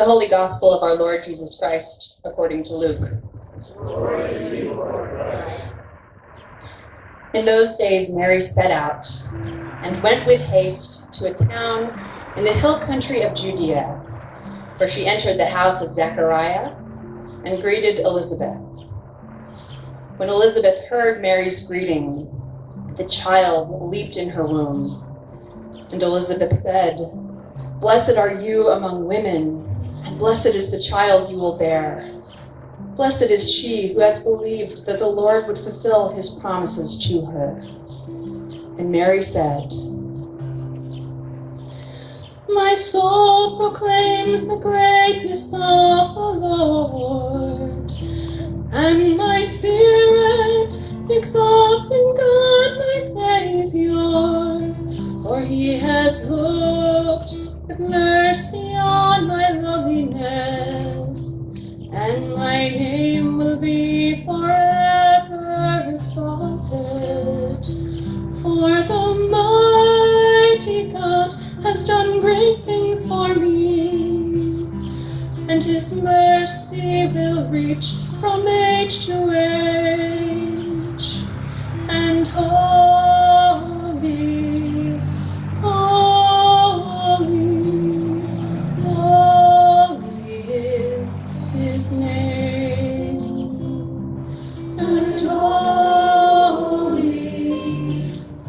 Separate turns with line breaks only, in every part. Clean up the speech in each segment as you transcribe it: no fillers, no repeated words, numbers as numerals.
The Holy Gospel of our Lord Jesus Christ, according to Luke.
Glory to you, Lord Christ.
In those days Mary set out and went with haste to a town in the hill country of Judea, where she entered the house of Zechariah and greeted Elizabeth. When Elizabeth heard Mary's greeting, the child leaped in her womb. And Elizabeth said, "Blessed are you among women, and blessed is the child you will bear. Blessed is she who has believed that the Lord would fulfill his promises to her." And Mary said, "My soul proclaims the greatness of the Lord, and my spirit exalts in God my Savior, for he has looked with mercy on my lowliness, and my name will be forever exalted. For the mighty God has done great things for me, and his mercy will reach from age to age. And holy, holy, holy is his name. And holy,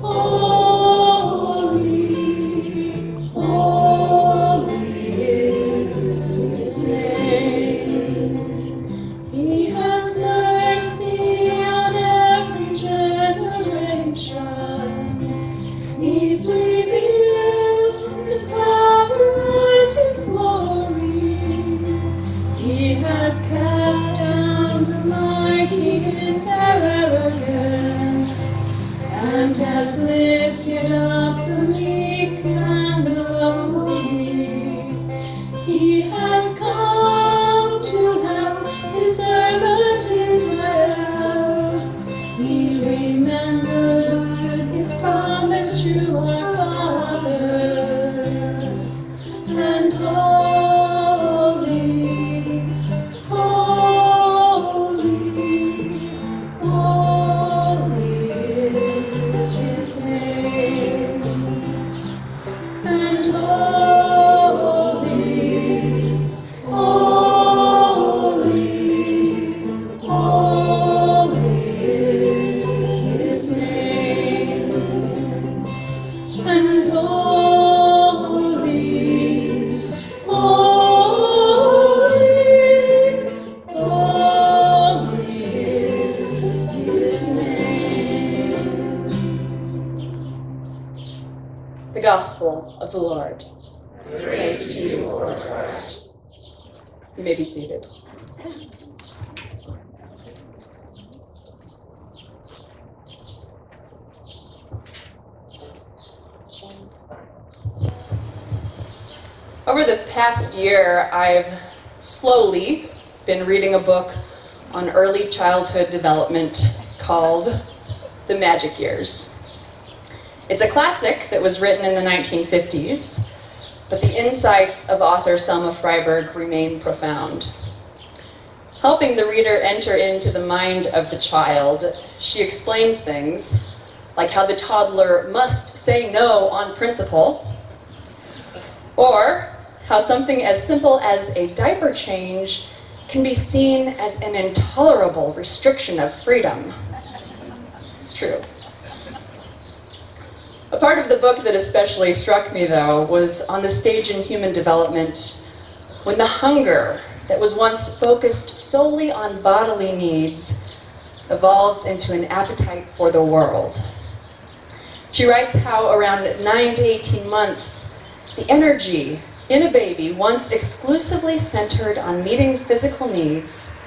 holy, holy is his name. He has mercy on every generation. He's revealed his power and his glory. He has cast down the mighty in their arrogance, and has lifted up the meek and the lowly. He has come to help his servant Israel. He remembered his promise to our fathers. And holy, holy, holy is his name. And holy, holy, holy is his name. And holy, holy, holy is his name. The Gospel of the Lord.
Praise to you, Lord Christ.
You may be seated. Over the past year, I've slowly been reading a book on early childhood development called The Magic Years. It's a classic that was written in the 1950s, but the insights of author Selma Freiberg remain profound. Helping the reader enter into the mind of the child, she explains things like how the toddler must say no on principle, or how something as simple as a diaper change can be seen as an intolerable restriction of freedom. It's true. A part of the book that especially struck me, though, was on the stage in human development when the hunger that was once focused solely on bodily needs evolves into an appetite for the world. She writes how around 9 to 18 months, the energy in a baby, once exclusively centered on meeting physical needs,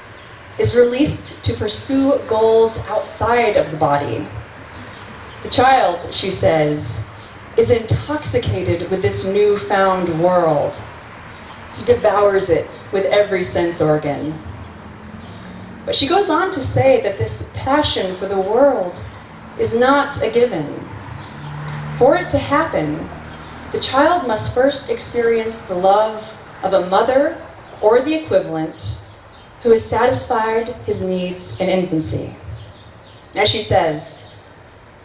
is released to pursue goals outside of the body. The child, she says, is intoxicated with this newfound world. He devours it with every sense organ. But she goes on to say that this passion for the world is not a given. For it to happen, the child must first experience the love of a mother or the equivalent, who has satisfied his needs in infancy. As she says,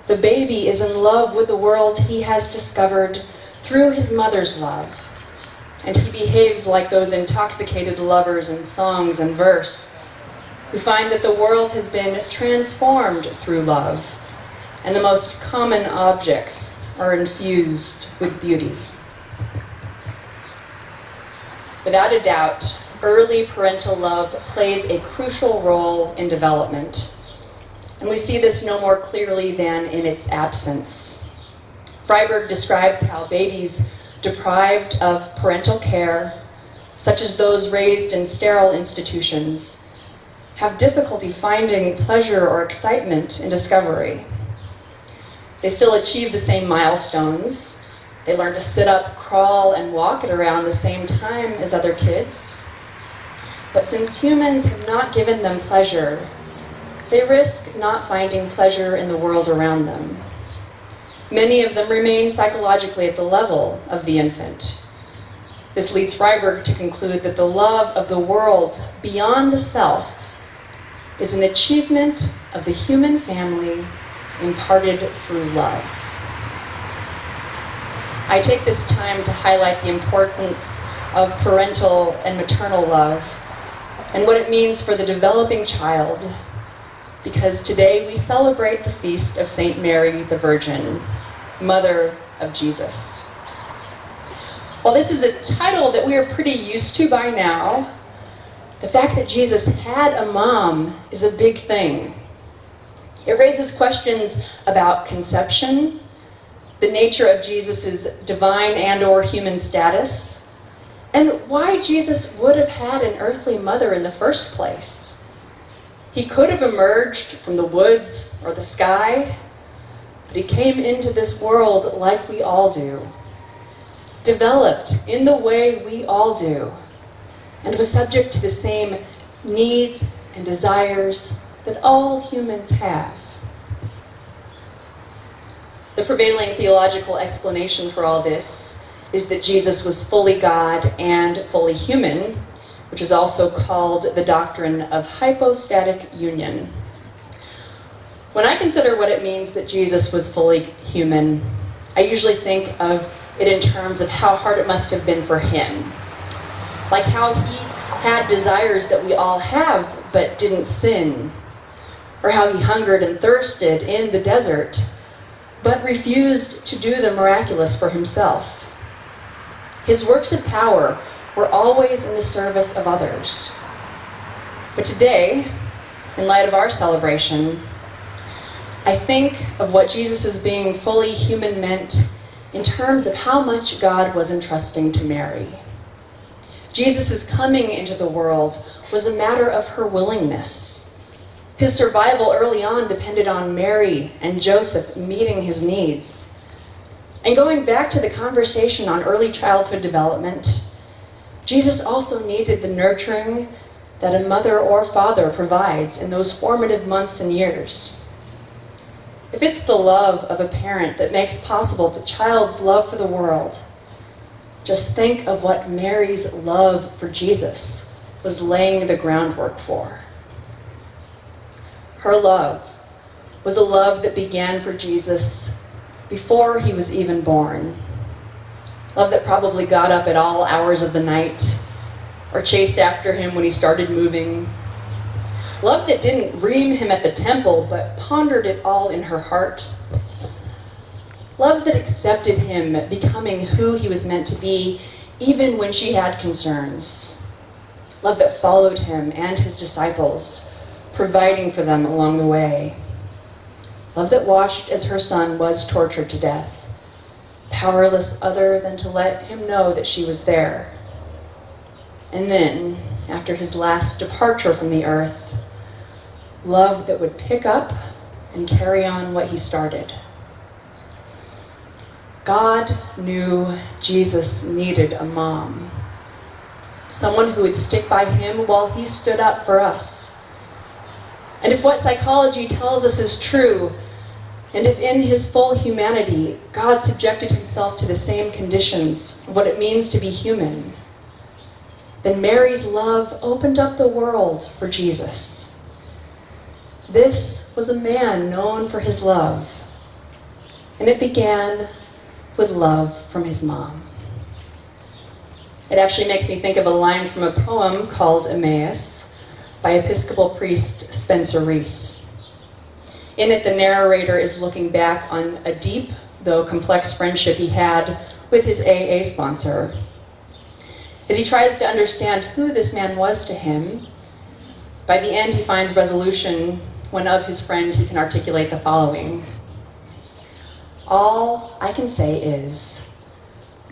the baby is in love with the world he has discovered through his mother's love, and he behaves like those intoxicated lovers in songs and verse who find that the world has been transformed through love, and the most common objects are infused with beauty. Without a doubt, early parental love plays a crucial role in development, and we see this no more clearly than in its absence. Freiberg describes how babies deprived of parental care, such as those raised in sterile institutions, have difficulty finding pleasure or excitement in discovery. They still achieve the same milestones. They learn to sit up, crawl, and walk at around the same time as other kids. But since humans have not given them pleasure, they risk not finding pleasure in the world around them. Many of them remain psychologically at the level of the infant. This leads Freiberg to conclude that the love of the world beyond the self is an achievement of the human family imparted through love. I take this time to highlight the importance of parental and maternal love and what it means for the developing child, because today we celebrate the feast of St. Mary the Virgin, Mother of Jesus. While this is a title that we are pretty used to by now, the fact that Jesus had a mom is a big thing. It raises questions about conception, the nature of Jesus' divine and/or human status, and why Jesus would have had an earthly mother in the first place. He could have emerged from the woods or the sky, but he came into this world like we all do, developed in the way we all do, and was subject to the same needs and desires that all humans have. The prevailing theological explanation for all this is that Jesus was fully God and fully human, which is also called the doctrine of hypostatic union. When I consider what it means that Jesus was fully human, I usually think of it in terms of how hard it must have been for him. Like how he had desires that we all have but didn't sin, or how he hungered and thirsted in the desert but refused to do the miraculous for himself. His works of power were always in the service of others. But today, in light of our celebration, I think of what Jesus' being fully human meant in terms of how much God was entrusting to Mary. Jesus' coming into the world was a matter of her willingness. His survival early on depended on Mary and Joseph meeting his needs. And going back to the conversation on early childhood development, Jesus also needed the nurturing that a mother or father provides in those formative months and years. If it's the love of a parent that makes possible the child's love for the world, just think of what Mary's love for Jesus was laying the groundwork for. Her love was a love that began for Jesus before he was even born. Love that probably got up at all hours of the night or chased after him when he started moving. Love that didn't ream him at the temple but pondered it all in her heart. Love that accepted him becoming who he was meant to be even when she had concerns. Love that followed him and his disciples, providing for them along the way. Love that watched as her son was tortured to death, powerless other than to let him know that she was there. And then, after his last departure from the earth, love that would pick up and carry on what he started. God knew Jesus needed a mom, someone who would stick by him while he stood up for us. And if what psychology tells us is true, and if in his full humanity, God subjected himself to the same conditions of what it means to be human, then Mary's love opened up the world for Jesus. This was a man known for his love, and it began with love from his mom. It actually makes me think of a line from a poem called Emmaus by Episcopal priest Spencer Reese. In it, the narrator is looking back on a deep, though complex friendship he had with his AA sponsor. As he tries to understand who this man was to him, by the end he finds resolution when of his friend he can articulate the following: "All I can say is,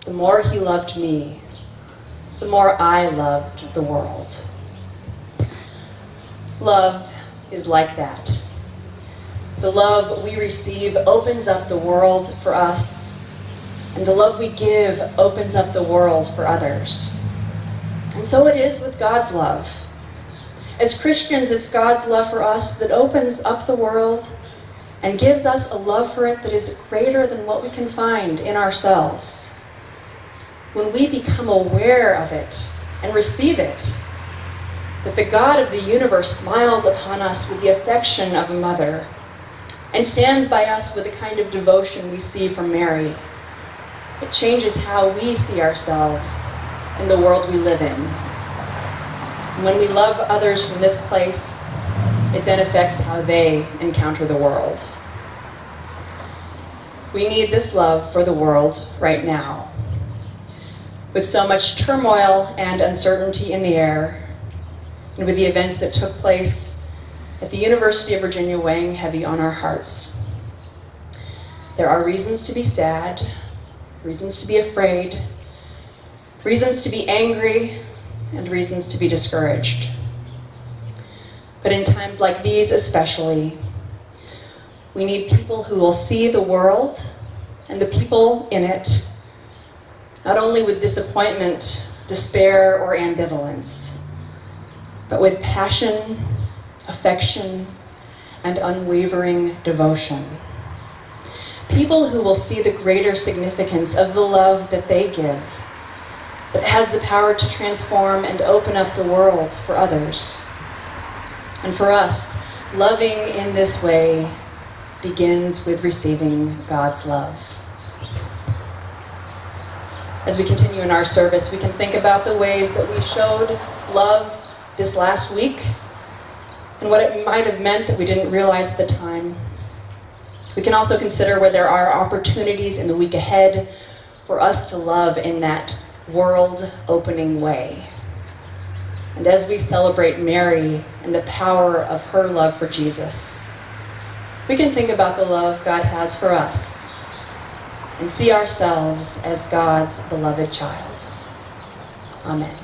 the more he loved me, the more I loved the world." Love is like that. The love we receive opens up the world for us, and the love we give opens up the world for others. And so it is with God's love. As Christians, it's God's love for us that opens up the world and gives us a love for it that is greater than what we can find in ourselves. When we become aware of it and receive it, that the God of the universe smiles upon us with the affection of a mother and stands by us with the kind of devotion we see from Mary, it changes how we see ourselves in the world we live in. And when we love others from this place, it then affects how they encounter the world. We need this love for the world right now. With so much turmoil and uncertainty in the air, and with the events that took place at the University of Virginia weighing heavy on our hearts, there are reasons to be sad, reasons to be afraid, reasons to be angry, and reasons to be discouraged. But in times like these especially, we need people who will see the world and the people in it, not only with disappointment, despair, or ambivalence, but with passion, affection, and unwavering devotion. People who will see the greater significance of the love that they give, that has the power to transform and open up the world for others. And for us, loving in this way begins with receiving God's love. As we continue in our service, we can think about the ways that we showed love this last week and what it might have meant that we didn't realize at the time. We can also consider where there are opportunities in the week ahead for us to love in that world-opening way. And as we celebrate Mary and the power of her love for Jesus, we can think about the love God has for us and see ourselves as God's beloved child. Amen.